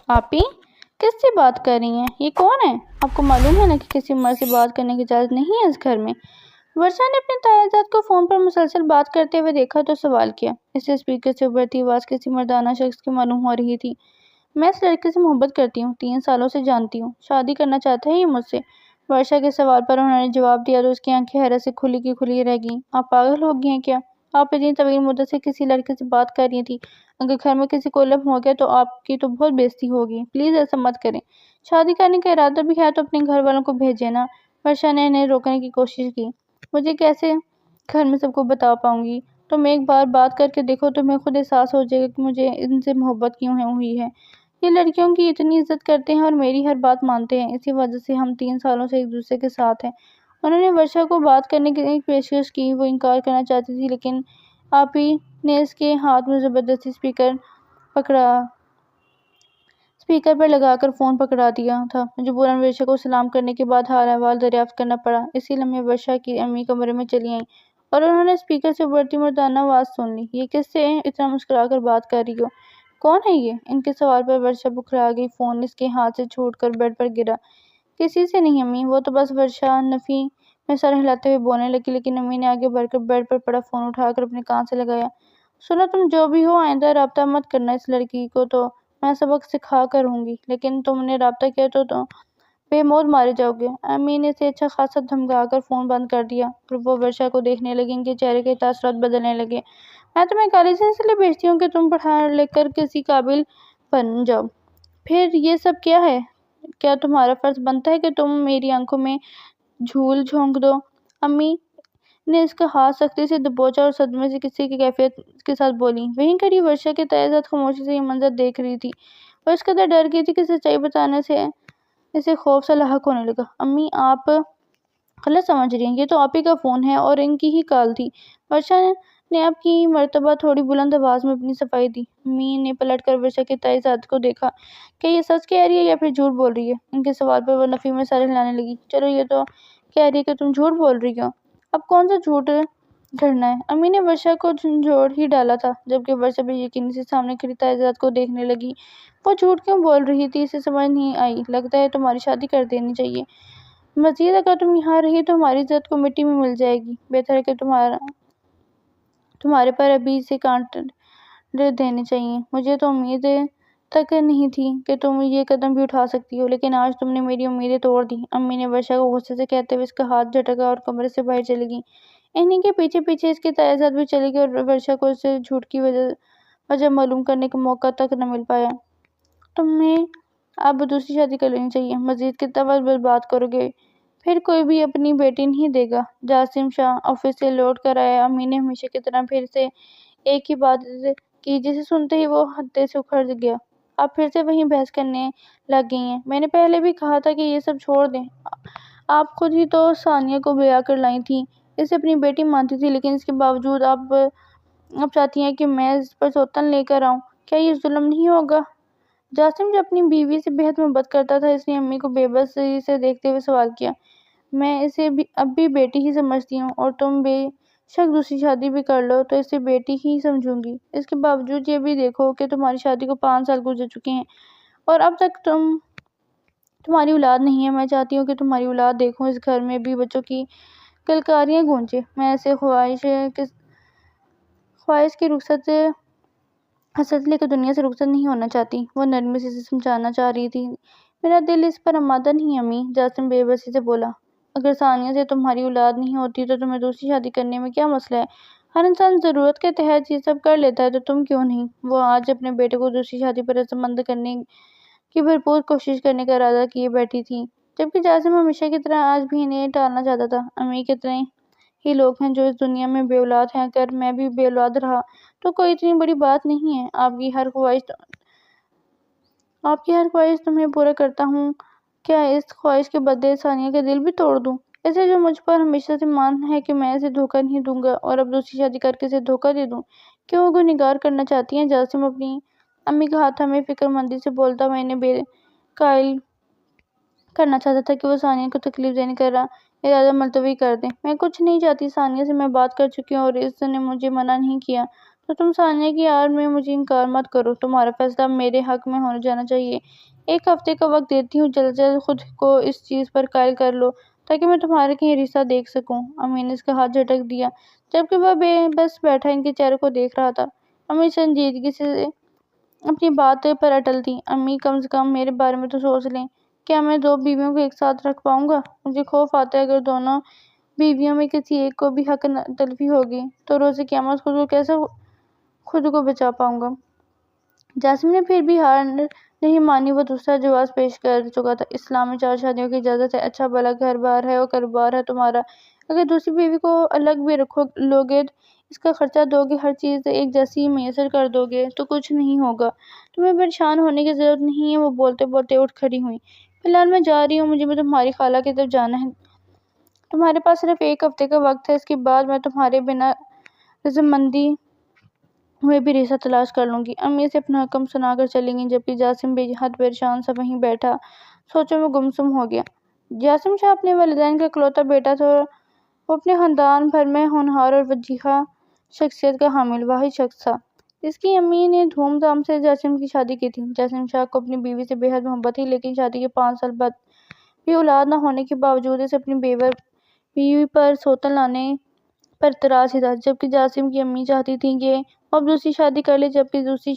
آپ ہی کس سے بات کر رہی ہیں؟ یہ کون ہے؟ آپ کو معلوم ہے نا کہ کسی مرد سے بات کرنے کی اجازت نہیں ہے اس گھر میں۔ ورشا نے اپنے تائزاد کو فون پر مسلسل بات کرتے ہوئے دیکھا تو سوال کیا۔ اسے اسپیکر سے ابھرتی آواز کسی مردانہ شخص کی معلوم ہو رہی تھی۔ میں اس لڑکے سے محبت کرتی ہوں، 3 سالوں سے جانتی ہوں، شادی کرنا چاہتا ہے یہ مجھ سے۔ ورشا کے سوال پر انہوں نے جواب دیا تو اس کی آنکھیں حیرت سے کھلی کی کھلی رہ گئیں۔ آپ پاگل ہو گئی ہیں کیا؟ آپ اتنی طویل مدت سے کسی لڑکے سے بات کر رہی تھیں۔ اگر گھر میں کسی کو علم ہو گیا تو آپ کی تو بہت بے عزتی ہوگی۔ پلیز ایسا مت کریں۔ شادی کرنے کا ارادہ بھی ہے تو اپنے گھر والوں کو بھیجیں نا۔ ورشا نے انہیں روکنے کی کوشش کی۔ مجھے کیسے گھر میں سب کو بتا پاؤں گی؟ تم ایک بار بات کر کے دیکھو، تمہیں خود احساس ہو جائے گا کہ مجھے ان سے محبت کیوں ہوئی ہے۔ یہ لڑکیوں کی اتنی عزت کرتے ہیں اور میری ہر بات مانتے ہیں، اسی وجہ سے ہم 3 سالوں سے ایک دوسرے کے ساتھ ہیں۔ انہوں نے ورشا کو بات کرنے کی پیشکش کی۔ وہ انکار کرنا چاہتی تھی لیکن آپ ہی نے اس کے ہاتھ میں زبردستی اسپیکر پر لگا کر فون پکڑا دیا تھا۔ مجبوراً ورشا کو سلام کرنے کے بعد حال احوال دریافت کرنا پڑا۔ اسی لمحے ورشا کی امی کمرے میں چلی آئیں اور انہوں نے اسپیکر سے ابھرتی مردانہ آواز سن لی۔ یہ کس سے اتنا مسکرا کر بات کر رہی ہو؟ کون ہے یہ؟ ان کے سوال پر ورشا بکھرا گئی۔ فون اس کے ہاتھ سے چھوٹ کر بیڈ پر گرا۔ کسی سے نہیں امی، وہ تو بس ورشا نفی میں سر ہلاتے ہوئے بولنے لگی، لیکن امی نے آگے بڑھ کر بیڈ پر پڑا فون اٹھا کر اپنے کان سے لگایا۔ سنو تم جو بھی ہو، آئندہ رابطہ مت کرنا اس لڑکی کو تو میں سبق سکھا کر رہوں گی، لیکن تم نے رابطہ کیا تو بے موت مارے جاؤ گے۔ امی نے اسے اچھا خاصا دھمکا کر فون بند کر دیا اور وہ ورشا کو دیکھنے لگی۔ ان کے چہرے کے تاثرات بدلنے لگے۔ میں تمہیں کالج سے اس لیے بھیجتی ہوں کہ تم پڑھ لکھ کر کسی قابل بن جاؤ۔ پھر یہ سب کیا ہے؟ کیا تمہارا فرض بنتا ہے کہ تم میری آنکھوں میں جھول جھونک دو؟ امی نے اس کا ہاتھ سختی سے دبوچا اور صدمے سے کسی کی کیفیت کے ساتھ بولی۔ وہیں کھڑی ورشا کے تائزاد خاموشی سے یہ منظر دیکھ رہی تھی۔ وہ اس قدر ڈر گئی تھی کہ سچائی بتانے سے اسے خوف سا لاحق ہونے لگا۔ امی آپ غلط سمجھ رہی ہیں، یہ تو آپ ہی کا فون ہے اور ان کی ہی کال تھی۔ ورشا نے اب کی مرتبہ تھوڑی بلند آواز میں اپنی صفائی دی۔ امی نے پلٹ کر ورشا کے تائزاد کو دیکھا۔ کیا یہ سچ کہہ رہی ہے یا پھر جھوٹ بول رہی ہے؟ ان کے سوال پر وہ نفی میں سر ہلانے لگی۔ چلو یہ تو کہہ رہی ہے کہ تم جھوٹ بول رہی ہو۔ اب کون سا جھوٹ گھڑنا ہے؟ امی نے ورشا کو جھنجھوڑ ہی ڈالا تھا، جبکہ ورشا بے یقینی سے سامنے کھڑی تائزاد کو دیکھنے لگی۔ وہ جھوٹ کیوں بول رہی تھی اسے سمجھ نہیں آئی۔ لگتا ہے تمہاری شادی کر دینی چاہیے۔ مزید اگر تم یہاں رہی تو ہماری عزت کو مٹی میں مل جائے گی۔ بہتر ہے کہ تمہارے پر ابھی سے کانٹے دینے چاہیے۔ مجھے تو امید تک نہیں تھی کہ تم یہ قدم بھی اٹھا سکتی ہو، لیکن آج تم نے میری امیدیں توڑ دی۔ امی نے ورشا کو غصے سے کہتے ہوئے اس کا ہاتھ جھٹکا اور کمرے سے باہر چلی گئیں۔ انہی کے پیچھے پیچھے اس کے تائزاد بھی چلی گئی اور ورشا کو اس سے جھوٹ کی وجہ معلوم کرنے کا موقع تک نہ مل پایا۔ تمہیں اب دوسری شادی کر لینی چاہیے۔ مزید کتنا وقت برباد کرو گے؟ پھر کوئی بھی اپنی بیٹی نہیں دے گا۔ جاسم شاہ آفس سے لوٹ کر آیا۔ امی نے ہمیشہ کی طرح پھر سے ایک ہی بات کی، جسے سنتے ہی وہ حدے سے اکھڑ گیا۔ آپ پھر سے وہی بحث کرنے لگ گئی ہیں۔ میں نے پہلے بھی کہا تھا کہ یہ سب چھوڑ دیں۔ آپ خود ہی تو ثانیہ کو بیاہ کر لائی تھیں، اسے اپنی بیٹی مانتی تھیں، لیکن اس کے باوجود آپ چاہتی ہیں کہ میں اس پر سوتن لے کر آؤں۔ کیا یہ ظلم نہیں ہوگا؟ جاسم جو اپنی بیوی سے بے حد محبت کرتا تھا، اس نے امی کو بے بسی سے دیکھتے ہوئے سوال کیا۔ میں اسے اب بھی بیٹی ہی سمجھتی ہوں اور تم بے شک دوسری شادی بھی کر لو تو اسے بیٹی ہی سمجھوں گی۔ اس کے باوجود یہ بھی دیکھو کہ تمہاری شادی کو 5 سال گزر چکے ہیں اور اب تک تمہاری اولاد نہیں ہے۔ میں چاہتی ہوں کہ تمہاری اولاد دیکھوں، اس گھر میں بھی بچوں کی کلکاریاں گونجیں۔ میں ایسے خواہش کی حسرت لے کر دنیا سے رخصت نہیں ہونا چاہتی۔ وہ نرمی سے اسے سمجھانا چاہ رہی تھی۔ میرا دل اس پر آمادہ نہیں امی، جاسم بے بسی سے بولا۔ اگر ثانیہ سے تمہاری اولاد نہیں ہوتی تو تمہیں دوسری شادی کرنے میں کیا مسئلہ ہے؟ ہر انسان ضرورت کے تحت یہ سب کر لیتا ہے تو تم کیوں نہیں؟ وہ آج اپنے بیٹے کو دوسری شادی پر رضامند کرنے کی بھرپور کوشش کرنے کا ارادہ کیے بیٹھی تھی، جبکہ جاسم ہمیشہ کی طرح آج بھی انہیں ٹالنا چاہتا تھا۔ امی کتنے ہی لوگ ہیں جو اس دنیا میں بے اولاد ہیں، اگر میں بھی بے اولاد رہا تو کوئی اتنی بڑی بات نہیں ہے۔ آپ کی ہر خواہش تمہیں پورا کرتا ہوں، کیا اس خواہش کے بدلے ثانیہ کا دل بھی توڑ دوں؟ اسے جو مجھ پر ہمیشہ سے مان ہے کہ میں اسے دھوکہ نہیں دوں گا اور اب دوسری شادی کر کے اسے دھوکہ دے دوں؟ کیوں وہ گنہگار کرنا چاہتی ہیں؟ جاسم اپنی امی کا ہاتھ تھامے فکر مندی سے بولتا ہوا انہیں بے قائل کرنا چاہتا تھا کہ وہ ثانیہ کو تکلیف دینے کا ارادہ ملتوی کر دیں۔ میں کچھ نہیں چاہتی ثانیہ سے، میں بات کر چکی ہوں اور اس نے مجھے منع نہیں کیا۔ تو تم ثانیہ کی آڑ میں مجھے انکار مت کرو، تمہارا فیصلہ میرے حق میں ہونا جانا چاہیے۔ 1 ہفتے کا وقت دیتی ہوں، جلد خود کو اس چیز پر قائل کر لو تاکہ میں تمہارا کہیں رشتہ دیکھ سکوں۔ امی نے اس کا ہاتھ جھٹک دیا جبکہ وہ بے بس بیٹھا ان کے چہرے کو دیکھ رہا تھا۔ امی سنجیدگی سے اپنی بات پر اٹل تھی۔ امی کم سے کم میرے بارے میں تو سوچ لیں، کیا میں 2 بیویوں کو ایک ساتھ رکھ پاؤں گا؟ مجھے خوف آتا ہے اگر دونوں بیویوں میں کسی ایک کو بھی حق تلفی ہوگی تو روز قیامت خود کو بچا پاؤں گا؟ جاسم نے پھر بھی ہار نہیں مانی، وہ دوسرا جواز پیش کر چکا تھا۔ اسلام میں 4 شادیوں کی اجازت ہے۔ اچھا بھلا گھر بار ہے اور کاروبار ہے تمہارا، اگر دوسری بیوی کو الگ بھی لوگے، اس کا خرچہ دو گے، ہر چیز ایک جیسی میسر کر دو گے تو کچھ نہیں ہوگا، تمہیں پریشان ہونے کی ضرورت نہیں ہے۔ وہ بولتے بولتے اٹھ کھڑی ہوئی۔ فی الحال میں جا رہی ہوں، مجھے بھی تمہاری خالہ کی طرف جانا ہے۔ تمہارے پاس صرف 1 ہفتے کا وقت ہے، اس کے بعد میں تمہارے بنا رضامندی ہوئے بھی رشتہ تلاش کر لوں گی۔ امی سے اپنا حکم سنا کر چلی گئیں جبکہ جاسم بے حد پریشان سا وہیں بیٹھا سوچوں میں گمسم ہو گیا۔ جاسم شاہ اپنے والدین کا اکلوتا بیٹا تھا اور وہ اپنے خاندان بھر میں ہونہار اور وجیحہ شخصیت کا حامل واحد شخص تھا۔ اس کی امی نے دھوم دھام سے جاسم کی شادی کی تھی۔ جاسم شاہ کو اپنی بیوی سے بے حد محبت تھی، لیکن شادی کے 5 سال بعد بھی اولاد نہ ہونے کے باوجود اسے اپنی بیوی پر سوتن لانے پر اعتراض ہی تھا، جبکہ جاسم کی امی چاہتی تھیں کہ وہ اب دوسری شادی کر لے، جبکہ دوسری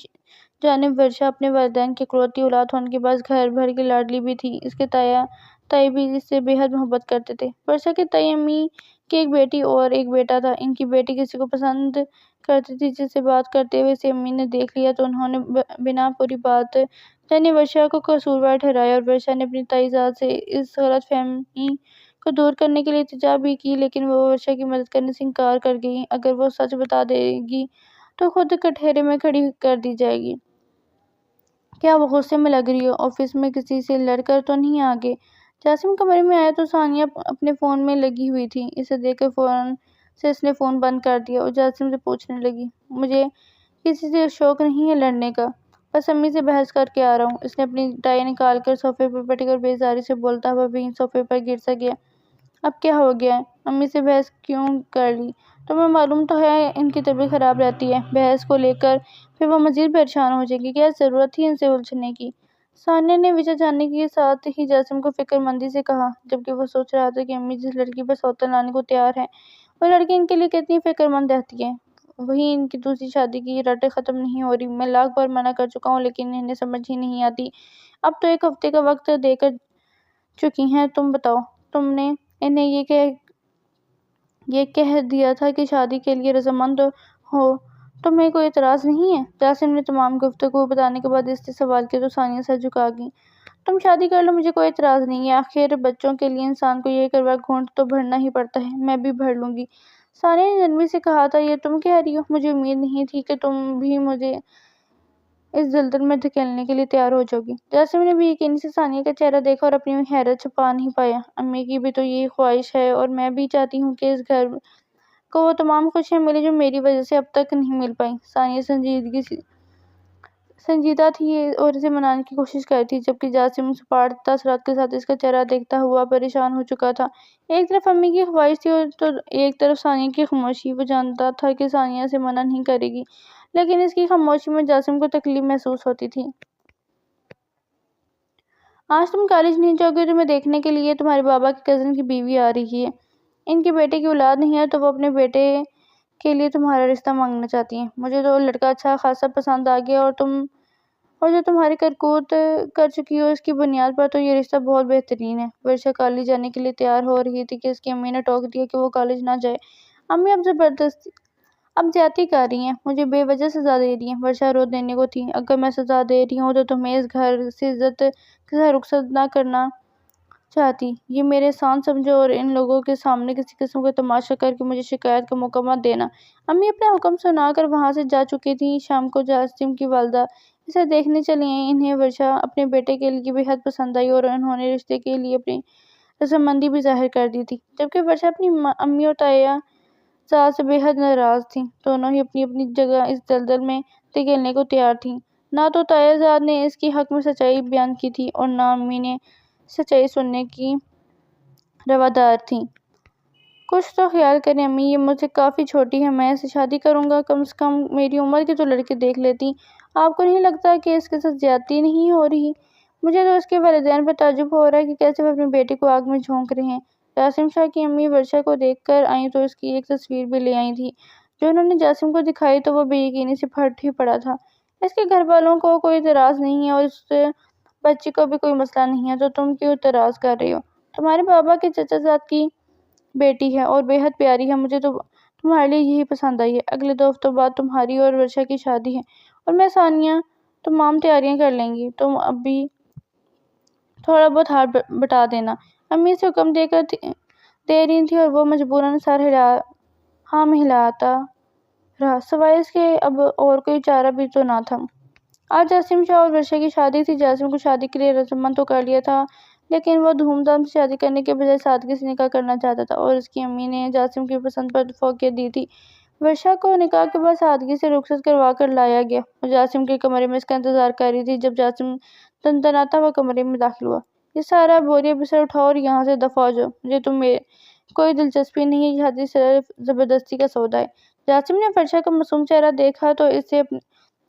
جانب ورشا اپنے والدین کی اکلوتی اولاد ہونے کے باعث گھر بھر کی لاڈلی بھی تھی۔ اس کے تایا تائی بھی اس سے بے حد محبت کرتے تھے۔ ورشا کے تائی امی کی ایک بیٹی اور ایک بیٹا تھا۔ ان کی بیٹی کسی کو پسند کرتی تھی، جس سے بات کرتے ہوئے اسے امی نے دیکھ لیا تو انہوں نے بنا پوری بات جانے ورشا کو قصوروار ٹھہرایا اور ورشا نے اپنی تائی زاد سے اس غلط فہمی کو دور کرنے کے لیے التجا بھی کی، لیکن وہ ورشا کی مدد کرنے سے انکار کر گئیں۔ اگر وہ سچ بتا دے گی تو خود کٹہرے میں کھڑی کر دی جائے گی۔ کیا وہ غصے میں لگ رہی ہو؟ آفس میں کسی سے لڑ کر تو نہیں آ گئے؟ جاسم کمرے میں آیا تو ثانیہ اپنے فون میں لگی ہوئی تھی۔ اسے دیکھ کر فوراً سے اس نے فون بند کر دیا اور جاسم سے پوچھنے لگی، مجھے کسی سے شوق نہیں ہے لڑنے کا، بس امی سے بحث کر کے آ رہا ہوں۔ اس نے اپنی ٹائی نکال کر صوفے پر پٹک اور بیزاری سے بولتا ہوا وہیں صوفے پر گر سا گیا۔ اب کیا ہو گیا ہے؟ امی سے بحث کیوں کر لی؟ تمہیں معلوم تو ہے ان کی طبیعت خراب رہتی ہے، بحث کو لے کر پھر وہ مزید پریشان ہو جائیں گی، کیا ضرورت تھی ان سے الجھنے کی؟ ثانیہ نے وجہ جاننے کے ساتھ ہی جاسم کو فکر مندی سے کہا، جبکہ وہ سوچ رہا تھا کہ امی جس لڑکی پر سوتن لانے کو تیار ہے وہ لڑکی ان کے لیے کتنی فکر مند رہتی ہے۔ وہیں ان کی دوسری شادی کی رٹیں ختم نہیں ہو رہی۔ میں لاکھ بار منع کر چکا ہوں لیکن انہیں سمجھ ہی نہیں آتی۔ اب تو 1 ہفتے کا وقت دے کر چکی ہیں، تم بتاؤ، تم نے انہیں یہ کہہ دیا تھا کہ شادی کے لیے رضامند ہو، تمہیں کوئی اعتراض نہیں ہے؟ جاسم نے تمام گفتگو بتانے کے بعد اس سے سوال کیا تو ثانیہ سر جھکا گئی۔ تم شادی کر لو، مجھے کوئی اعتراض نہیں ہے، آخر بچوں کے لیے انسان کو یہ کروا گھونٹ تو بھرنا ہی پڑتا ہے، میں بھی بھر لوں گی۔ ثانیہ نے نرمی سے کہا تھا، یہ تم کہہ رہی ہو؟ مجھے امید نہیں تھی کہ تم بھی مجھے اس دلدل میں دھکیلنے کے لیے تیار ہو جاؤ گی۔ جاسم نے بے یقینی سے ثانیہ کا چہرہ دیکھا اور اپنی حیرت چھپا نہیں پایا۔ امی کی بھی تو یہی خواہش ہے اور میں بھی چاہتی ہوں کہ اس گھر کو وہ تمام خوشیاں ملیں جو میری وجہ سے اب تک نہیں مل پائیں۔ ثانیہ سنجیدہ تھی اور اسے منانے کی کوشش کر رہی تھی، جبکہ جاسم سپاٹ تاثرات کے ساتھ اس کا چہرہ دیکھتا ہوا پریشان ہو چکا تھا۔ ایک طرف امی کی خواہش تھی تو ایک طرف ثانیہ کی خاموشی۔ وہ جانتا تھا کہ ثانیہ سے منع نہیں کرے گی، لیکن اس کی خاموشی میں جاسم کو تکلیف محسوس ہوتی تھی۔ آج تم کالج نہیں جاؤ گے، تمہیں دیکھنے کے لیے تمہارے بابا کی کزن کی بیوی آ رہی ہے۔ ان کے بیٹے کی اولاد نہیں ہے تو وہ اپنے بیٹے کے لیے تمہارا رشتہ مانگنا چاہتی ہیں۔ مجھے تو لڑکا اچھا خاصا پسند آ گیا اور جو تمہاری کرتوت کر چکی ہو اس کی بنیاد پر تو یہ رشتہ بہت بہترین ہے۔ ورشا کالج جانے کے لیے تیار ہو رہی تھی کہ اس کی امی نے ٹوک دیا کہ وہ کالج نہ جائے۔ امی اب زیادتی کر رہی ہیں، مجھے بے وجہ سزا دے رہی ہیں۔ ورشا رو دینے کو تھی۔ اگر میں سزا دے رہی ہوں تو تمہیں اس گھر سے عزت کے ساتھ رخصت نہ کرنا چاہتی، یہ میرے احسان سمجھو اور ان لوگوں کے سامنے کسی قسم کا تماشا کر کے مجھے شکایت کا موقع مت دینا۔ امی اپنا حکم سنا کر وہاں سے جا چکی تھیں۔ شام کو جاسم کی والدہ اسے دیکھنے چلی آئیں۔ انہیں ورشا اپنے بیٹے کے لیے بے حد پسند آئی اور انہوں نے رشتے کے لیے اپنی رضامندی بھی ظاہر کر دی تھی، جبکہ ورشا اپنی امی اور تایا زاد سے بے حد ناراض تھیں۔ دونوں ہی اپنی اپنی جگہ اس دلدل میں دھکیلنے کو تیار تھیں۔ نہ تو تایا زاد نے اس کے حق میں سچائی بیان کی تھی اور نہ امی نے سچائی سننے کی روادار تھیں۔ کچھ تو خیال کریں امی، یہ مجھ سے کافی چھوٹی ہے، میں اسے شادی کروں گا، کم سے کم میری عمر کے تو لڑکے دیکھ لیتی۔ آپ کو نہیں لگتا کہ اس کے ساتھ زیادتی نہیں ہو رہی؟ مجھے تو اس کے والدین پر تعجب ہو رہا ہے کہ کیسے وہ اپنے بیٹے کو آگ میں جھونک رہے ہیں۔ جاسم شاہ کی امی ورشا کو دیکھ کر آئیں تو اس کی ایک تصویر بھی لے آئی تھی، جو انہوں نے جاسم کو دکھائی تو وہ بے یقینی سے پھٹ ہی پڑا تھا۔ اس کے گھر والوں کو کوئی اعتراض نہیں ہے اور اس بچی کو بھی کوئی مسئلہ نہیں ہے، تو تم کیوں اعتراض کر رہی ہو؟ تمہارے بابا کے چچا زاد کی بیٹی ہے اور بے حد پیاری ہے، مجھے تو تمہارے لیے یہی پسند آئی ہے۔ اگلے 2 ہفتوں بعد تمہاری اور ورشا کی شادی ہے اور میں ثانیہ تمام تیاریاں کر لیں گی، تم اب بھی تھوڑا بہت ہاتھ بٹا دینا۔ امی سے حکم دے رہی تھی اور وہ مجبوراً سر ہاں میں ہلاتا رہا، سوائے اس کے اب اور کوئی چارہ بھی تو نہ تھا۔ آج جاسم شاہ اور ورشا کی شادی تھی۔ جاسم کو شادی کے لیے رضامند تو کر لیا تھا، لیکن وہ دھوم دھام سے شادی کرنے کے بجائے سادگی سے نکاح کرنا چاہتا تھا اور اس کی امی نے جاسم کی پسند پر فوقیت دی تھی۔ ورشا کو نکاح کے بعد سادگی سے رخصت کروا کر لایا گیا۔ وہ جاسم کے کمرے میں اس کا انتظار کر رہی تھی۔ جب جاسم تنتناتا ہوا کمرے میں داخل ہوا، یہ سارا بوریا بستر اٹھاؤ اور یہاں سے دفع ہو جاؤ، مجھے تم میں کوئی دلچسپی نہیں ہے، یہ شادی صرف زبردستی کا سودا ہے۔ جاسم نے ورشا کا معصوم چہرہ دیکھا تو اسے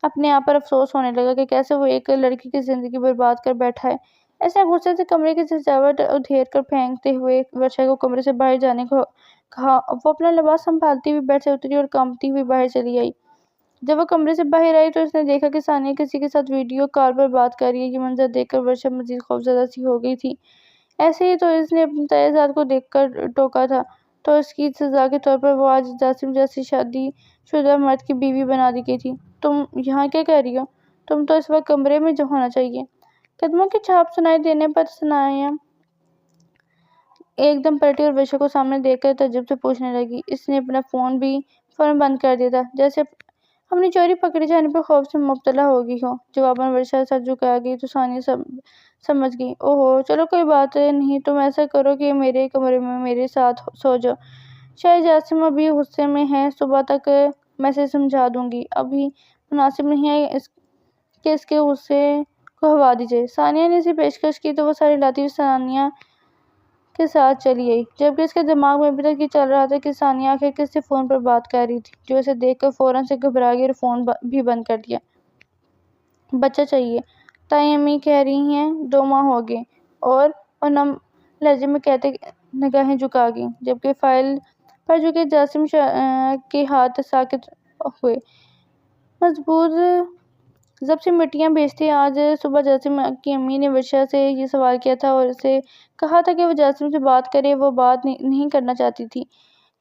اپنے آپ پر افسوس ہونے لگا کہ کیسے وہ ایک لڑکی کی زندگی برباد کر بیٹھا ہے۔ اس نے غصے سے کمرے کی سجاوٹ ادھیر کر پھینکتے ہوئے ورشا کو کمرے سے باہر جانے کو کہا۔ وہ اپنا لباس سنبھالتی ہوئی بیڈ سے اتری اور کانپتی ہوئی باہر چلی آئی۔ جب وہ کمرے سے باہر آئی تو اس نے دیکھا کہ ثانیہ کسی کے ساتھ ویڈیو کال پر بات کر رہی ہے۔ یہ منظر دیکھ کر ورشا مزید خوفزدہ سی ہو گئی تھی۔ ایسے ہی تو اس نے اپنے تایا زاد کو دیکھ کر ٹوکا تھا، تو اس کی سزا کے طور پر وہ آج جاسم جیسی شادی شدہ مرد کی بیوی بنا دی گئی تھی۔ تم یہاں کیا کر رہی ہو؟ تم تو اس وقت کمرے میں ہونا چاہیے۔ قدموں کی چھاپ سنائی دینے پر ثانیہ ایک دم پلٹی اور ورشا کو سامنے دیکھ کر تعجب سے پوچھنے لگی۔ اس نے اپنا فون بھی فوراً بند کر دیا تھا، جیسے اپنی چوری پکڑے جانے پر خوف سے مبتلا ہو گئی ہو۔ جواباً ورشا سر جھکا گئی تو ثانیہ سمجھ گئی۔ اوہو، چلو کوئی بات نہیں، تم ایسا کرو کہ میرے کمرے میں میرے ساتھ سو جاؤ۔ شاید جاسم ابھی غصے میں ہے، صبح تک میں اسے سمجھا دوں گی۔ ابھی مناسب نہیں ہے کہ اس کے غصے کو ہوا دی جائے۔ ثانیہ نے اسے پیشکش کی تو وہ سر ہلاتی ہوئی ثانیہ کے ساتھ چلی آئی، جبکہ اس کے دماغ میں ابھی تک یہ چل رہا تھا کہ ثانیہ آخر کس سے فون پر بات کر رہی تھی، جو اسے دیکھ کر فوراً سے گھبرا گئی اور فون بھی بند کر دیا۔ بچہ چاہیے، تائی امی کہہ رہی ہیں 2 ماہ ہو گئے، اور نم لہجے میں کہتے نگاہیں جھکا گئی، جبکہ فائل پر جھکے جاسم کے ہاتھ ساکت ہوئے، مضبوط ضبط سے مٹیاں بھیجتے۔ آج صبح جاسم کی امی نے ورشا سے یہ سوال کیا تھا اور اسے کہا تھا کہ وہ جاسم سے بات کرے۔ وہ بات نہیں کرنا چاہتی تھی،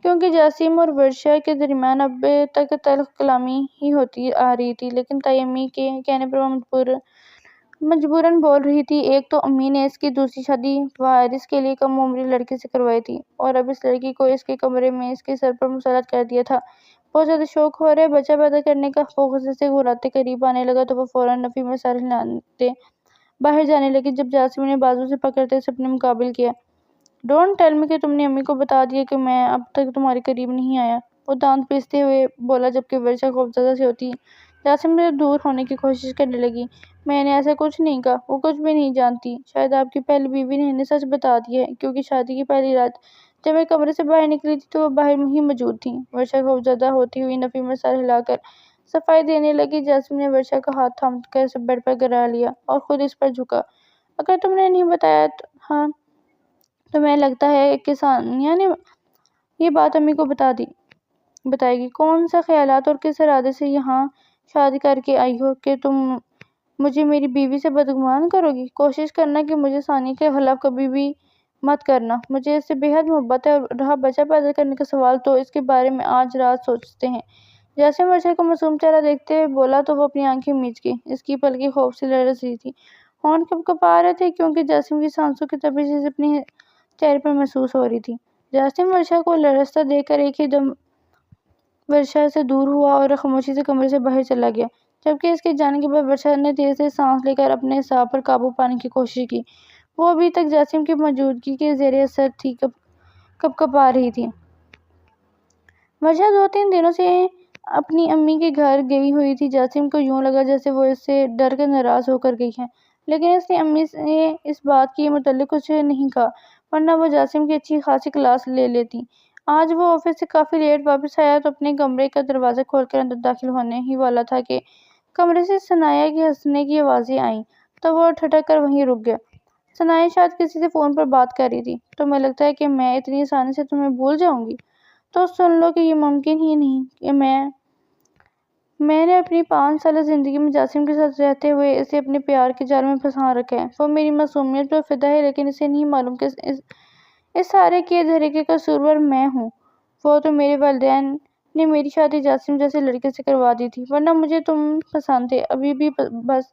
کیونکہ جاسم اور ورشا کے درمیان اب تک تلخ کلامی ہی ہوتی آ رہی تھی، لیکن تائی امی کے کہنے پر وہ مجبوراً بول رہی تھی۔ ایک تو امی نے اس کی دوسری شادی وارث کے لیے کم عمری لڑکے سے کروائی تھی، اور اب اس لڑکی کو اس کے کمرے میں اس کے سر پر مسلط کر دیا تھا۔ بہت زیادہ شوق ہو رہا ہے بچہ پیدا کرنے کا۔ وہ غصے سے گھراتے قریب آنے لگا تو وہ فوراً نفی میں سر ہلاتے باہر جانے لگی۔ جب جاسم نے بازو سے پکڑتے اسے اپنے مقابل کیا، ڈونٹ ٹیل می کہ تم نے امی کو بتا دیا کہ میں اب تک تمہارے قریب نہیں آیا، وہ دانت پیستے ہوئے بولا، جبکہ ورشا خوفزدہ سی ہوتی جاسم سے دور ہونے کی کوشش کرنے لگی۔ میں نے ایسا کچھ نہیں کہا، وہ کچھ بھی نہیں جانتی، شاید آپ کی پہلی بیوی نے انہیں سچ بتا دیا ہے، کیونکہ شادی کی پہلی رات جب میں کمرے سے باہر نکلی تھی تو وہ باہر ہی موجود تھیں۔ ورشا خوفزدہ ہوتی ہوئی نفی میں سر ہلا کر صفائی دینے لگی۔ جاسم نے ورشا کا ہاتھ تھام کر اسے بیڈ پر گرا لیا اور خود اس پر جھکا۔ اگر تم نے نہیں بتایا ہاں تو میں لگتا ہے کہ ثانیہ نے یہ بات امی کو بتائے گی۔ کون سے خیالات اور کس ارادے سے یہاں شادی کر کے آئی ہو کہ تم مجھے میری بیوی سے بدگمان کرو گی؟ کوشش کرنا کہ مجھے ثانیہ کے خلاف کبھی بھی مت کرنا، مجھے اس سے بے حد محبت ہے۔ اور رہا بچہ پیدا کرنے کا سوال تو اس کے بارے میں آج رات سوچتے ہیں۔ جاسم ورشا کا معصوم چہرہ دیکھتے ہوئے بولا تو وہ اپنی آنکھیں میچ گئی۔ اس کی پلکیں خوف سے لرز رہی تھیں، ہونٹ کپکپا رہے تھے، کیونکہ جاسم کی سانسوں کی تپش اسے اپنے چہرے پر محسوس ہو رہی تھی۔ جاسم ورشا کو لرزتا دیکھ کر ایک ہی دم ورشا سے دور ہوا اور خاموشی سے کمرے سے باہر چلا گیا، جبکہ اس کے جانے کے بعد ورشا نے تیز تیز سانس لے کر اپنے اعصاب پر قابو پانے کی کوشش کی۔ وہ ابھی تک جاسم کی موجودگی کے زیر اثر تھی، کپکپا رہی تھی۔ ورشا 2-3 دنوں سے اپنی امی کے گھر گئی ہوئی تھی۔ جاسم کو یوں لگا جیسے وہ اس سے ڈر کر ناراض ہو کر گئی ہے، لیکن اس نے امی سے اس بات کے متعلق کچھ نہیں کہا، ورنہ وہ جاسم کی اچھی خاصی کلاس لے لیتی۔ آج وہ آفس سے کافی لیٹ واپس آیا تو اپنے کمرے کا دروازہ کھول کر اندر داخل ہونے ہی والا تھا کہ کمرے سے ثنایا کی ہنسنے کی آوازیں آئیں تو وہ ٹھٹک کر وہیں رک گیا۔ ثنایا شاید کسی سے فون پر بات کر رہی تھی۔ تمہیں لگتا ہے کہ میں اتنی آسانی سے تمہیں بھول جاؤں گی؟ تو سن لو کہ یہ ممکن ہی نہیں کہ میں نے اپنی 5 سالہ زندگی میں جاسم کے ساتھ رہتے ہوئے اسے اپنے پیار کے جال میں پھنسا رکھا ہے۔ وہ میری معصومیت پر فدا ہے لیکن اسے نہیں معلوم کہ اس سارے کیے دھرے کا قصوروار میں ہوں۔ وہ تو میرے والدین نے میری شادی جاسم جیسے لڑکے سے کروا دی تھی ورنہ مجھے تم پسند تھے۔ ابھی بھی بس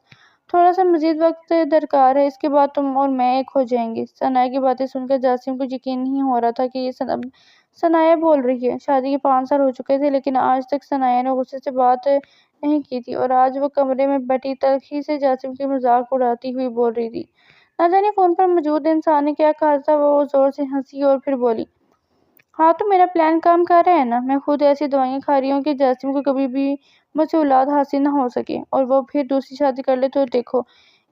تھوڑا سا مزید وقت درکار ہے، اس کے بعد تم اور میں ایک ہو جائیں گے۔ ثنایا کی باتیں سن کر جاسم کو یقین نہیں ہو رہا تھا کہ یہ ثنایا بول رہی ہے۔ شادی کے 5 سال ہو چکے تھے لیکن آج تک ثنایا نے غصے سے بات نہیں کی تھی اور آج وہ کمرے میں بیٹھی تلخی سے جاسم کی مذاق اڑاتی ہوئی بول رہی تھی۔ نہ جانے فون پر موجود انسان نے کیا کہا تھا، وہ زور سے ہنسی اور پھر بولی، ہاں تو میرا پلان کام کر رہا ہے نا؟ میں خود ایسی دوائیاں کھا رہی ہوں کہ جاسم کو کبھی بھی مجھ سے اولاد حاصل نہ ہو سکے اور وہ پھر دوسری شادی کر لے تو دیکھو۔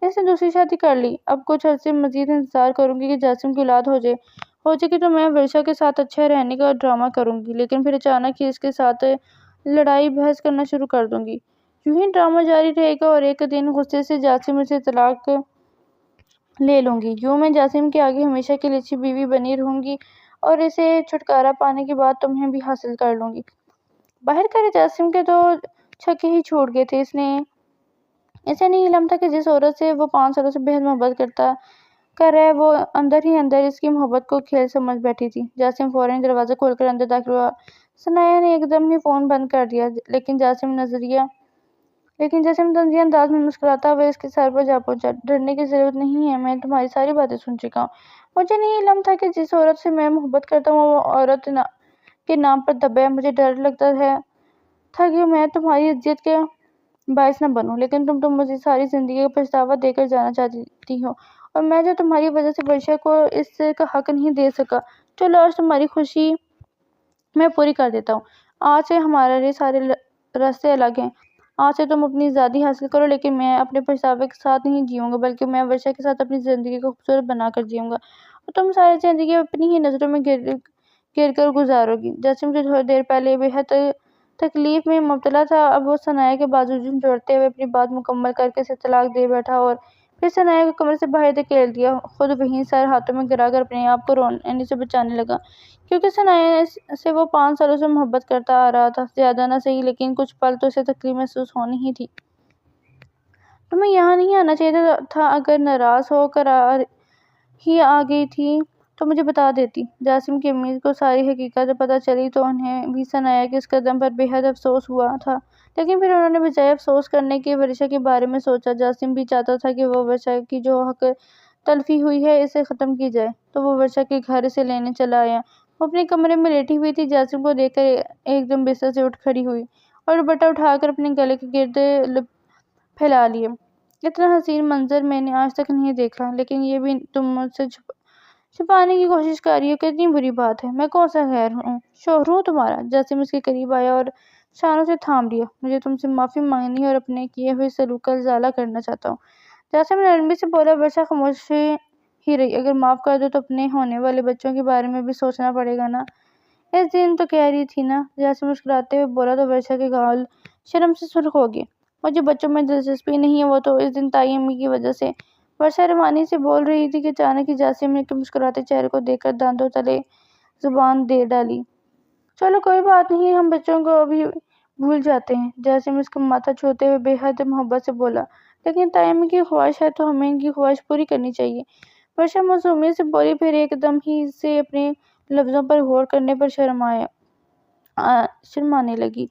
اس نے دوسری شادی کر لی۔ اب کچھ عرصے مزید انتظار کروں گی کہ جاسم کی اولاد ہو جائے گی تو میں ورشا کے ساتھ اچھا رہنے کا ڈرامہ کروں گی، لیکن پھر اچانک ہی اس کے ساتھ لڑائی بحث کرنا شروع کر دوں گی۔ یوں ہی ڈرامہ جاری رہے گا اور ایک دن غصے سے جاسم سے طلاق لے لوں گی۔ یوں میں جاسم کے آگے ہمیشہ کے لیے اچھی بیوی بنی رہوں گی اور اسے چھٹکارا پانے کے بعد تمہیں بھی حاصل کر لوں گی۔ باہر کرے جاسم کے تو چھکے ہی چھوٹ گئے تھے۔ اسے نہیں علم تھا کہ جس عورت سے وہ 5 سالوں سے بے حد محبت کر رہا ہے وہ اندر ہی اندر اس کی محبت کو کھیل سمجھ بیٹھی تھی۔ جاسم فوراً دروازہ کھول کر اندر داخل ہوا۔ ثنایا نے ایک دم ہی فون بند کر دیا لیکن جاسم طنزیہ انداز میں مسکراتا ہوا اس کے سر پر جا پہنچا۔ ڈرنے کی ضرورت نہیں ہے، میں تمہاری ساری باتیں سن چکا ہوں۔ مجھے نہیں علم تھا کہ جس عورت سے میں محبت کرتا ہوں وہ عورت کے نام پر دبا ہے۔ مجھے ڈر لگتا تھا کہ میں تمہاری اذیت کے باعث نہ بنوں، لیکن تم تو مجھے ساری زندگی کا پچھتاوا دے کر جانا چاہتی ہو اور میں جو تمہاری وجہ سے ورشا کو اس کا حق نہیں دے سکا۔ چلو آج تمہاری خوشی میں پوری کر دیتا ہوں۔ آج سے ہمارے سارے راستے الگ ہیں۔ آج سے تم اپنی آزادی حاصل کرو، لیکن میں اپنے پچھتاوے کے ساتھ نہیں جیوں گا بلکہ میں ورشا کے ساتھ اپنی زندگی کو خوبصورت بنا کر جیوں گا اور تم ساری زندگی اپنی ہی نظروں میں گر کر گزارو گی۔ جاسم جو تھوڑی دیر پہلے بے حد تکلیف میں مبتلا تھا اب وہ ثنایا کے بازو جھنجھوڑتے ہوئے اپنی بات مکمل کر کے اسے طلاق دے بیٹھا اور پھر ثنایا کو کمرے سے باہر دھکیل دیا۔ خود وہیں سر ہاتھوں میں گرا کر اپنے آپ کو رونے سے بچانے لگا کیونکہ ثنایا سے وہ 5 سالوں سے محبت کرتا آ رہا تھا۔ زیادہ نہ سہی لیکن کچھ پل تو اسے تکلیف محسوس ہونی ہی تھی۔ تمہیں یہاں نہیں آنا چاہیے تھا، اگر ناراض ہو کر ہی آ گئی تھی تو مجھے بتا دیتی۔ جاسم کی امی کو ساری حقیقت پتہ چلی تو انہیں بھی ثنایا کے اس قدم پر بے حد افسوس ہوا تھا، لیکن پھر انہوں نے بجائے افسوس کرنے کے ورشا کے بارے میں سوچا۔ جاسم بھی چاہتا تھا کہ وہ ورشا کی جو حق تلفی ہوئی ہے اسے ختم کی جائے، تو وہ ورشا کے گھر اسے لینے چلا آیا۔ وہ اپنے کمرے میں لیٹی ہوئی تھی۔ جاسم کو دیکھ کر ایک دم بستر سے اٹھ کھڑی ہوئی اور دوپٹہ اٹھا کر اپنے گلے کے گرد پھیلا لیا۔ اتنا حسین منظر میں نے آج تک نہیں دیکھا، لیکن یہ بھی تم مجھ سے چھپانے کی کوشش کر رہی ہو، کتنی بری بات ہے۔ میں کون سا غیر ہوں، شوہر ہوں تمہارا۔ جاسم اس کے قریب آیا اور شانوں سے تھام لیا۔ مجھے تم سے معافی مانگنی اور اپنے کیے ہوئے سلوک کا ازالہ کرنا چاہتا ہوں۔ جاسم نرمی سے بولا۔ ورشا خاموش ہی رہی۔ اگر معاف کر دو تو اپنے ہونے والے بچوں کے بارے میں بھی سوچنا پڑے گا نا۔ اس دن تو کہہ رہی تھی نا، جاسم مسکراتے ہوئے بولا تو ورشا کے گال شرم سے سرخ ہو گئے۔ مجھے بچوں میں دلچسپی نہیں ہے، وہ تو اس دن تائی امی کی وجہ سے۔ ورشا روانی سے بول رہی تھی کہ اچانک ہی جاسم کے مسکراتے چہرے کو دیکھ کر دانتوں تلے زبان دے ڈالی۔ چلو کوئی بات نہیں، ہم بچوں کو بھی بھول جاتے ہیں۔ جاسم اس کا ماتھا چھوتے ہوئے بے حد محبت سے بولا۔ لیکن تائی امی کی خواہش ہے تو ہمیں ان کی خواہش پوری کرنی چاہیے، ورشا معصومیت سے بولی۔ پھر ایک دم ہی سے اپنے لفظوں پر غور کرنے پر شرمانے لگی۔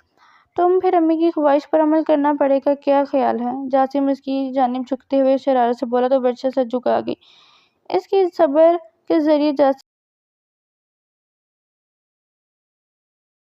تم پھر امی کی خواہش پر عمل کرنا پڑے گا، کیا خیال ہے؟ جاسم اس کی جانب جھکتے ہوئے شرارت سے بولا تو ورشا سر جھکا گئی۔ اس کی صبر کے ذریعے جاسم